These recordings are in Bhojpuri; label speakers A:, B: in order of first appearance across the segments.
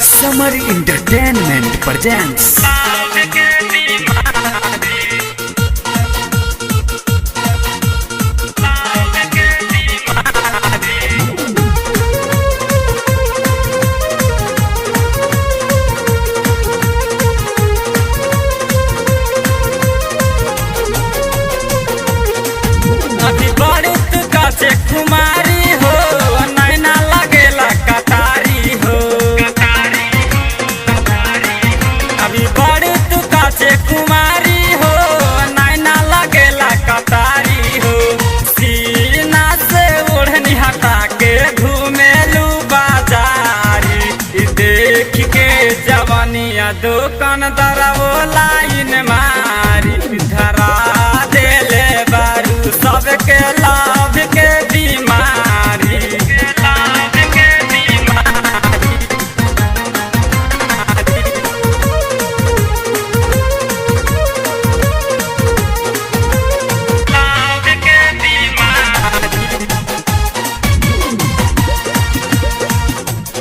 A: समर इंटरटेनमेंट प्रेजेंट्स।
B: अभी बड़ी तू काचे कुमारी हो, नैना लगेला कटारी हो। अभी बड़ी तू काचे कुमारी हो, नैना लगेला कटारी हो। सीना से ओढ़नी हटा के घूमेलू बाजारी, इ देख के जवानिया दुकानदार वो लाइन मारी धरा देले बारू सबके लाभ के बीमारी।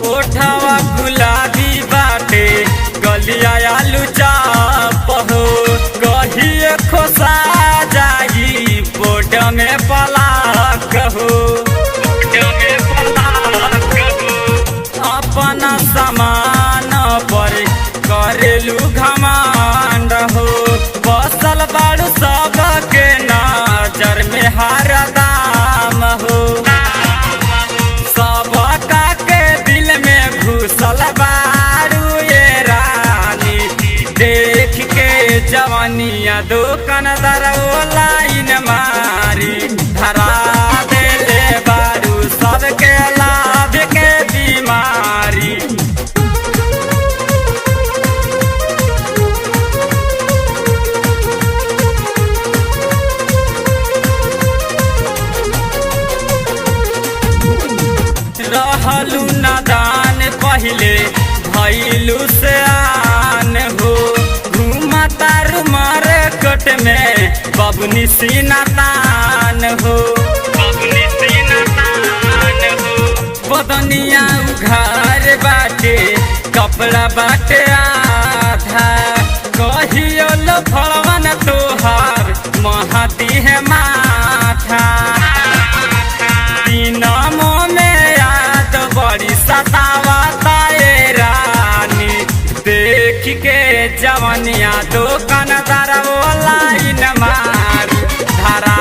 B: ओठवा गुलाबी बाटे, गलिया आलू चाप हो। कहिए खोसा जाई बोर्ड में पलाक हो। अपना सामान पर करेलू घमंड हो। बसल बाड़ू सबके नजर में हरदम हो। सबका के दिल में घुसल बारू ये रानी, देख के जवानिया दुकानदार वो लाइन मारी धरा देले बारू सबके लाभ के बीमारी। रहलू नादान पहिले भैलू से आन हो। घूमतारू मार्केट में बबनी सीना तान हो। बदनिया उघार बाटे, कपड़ा बाटे आधा। कहियो लो फलवन तोहार महती है माथा। दिनमो में याद बड़ी सतावता ये रानी, देख के जवनिया दुकानदार वो लाइन मारी धरा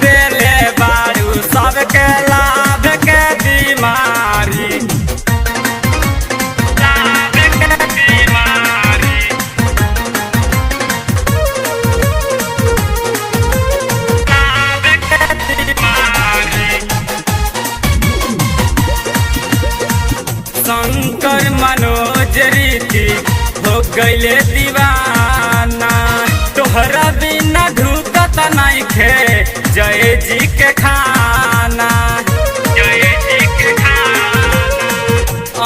B: देले बारू सबके लाभ के बीमारी। शंकर मनोज रीति हो गईले दीवाना, तोहरा बिना ढुकत नहीं खे जय जी के खाना।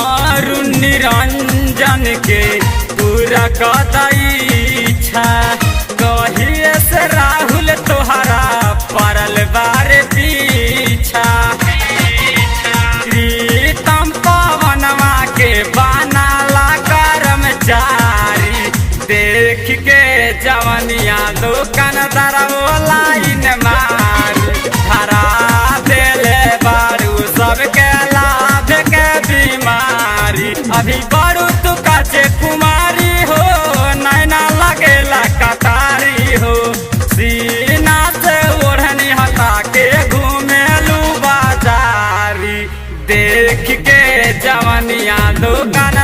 B: अरुण निरंजन के पूरा कदई इच्छा, कहिए से राहुल तोहरा पड़ल बारे पीछा। प्रीतम पवनवा के बनाला कर्मचारी, देख के जवनिया दुकानदार वो लाइन मारी धरा देले बारू सबके लाभ के बीमारी। अभी बड़ू तू काचे कुमारी हो, नैना लगेला कटारी हो। सीना से ओढ़नी हटा के घूमेलू बाजारी, देख के जवनिया दुकान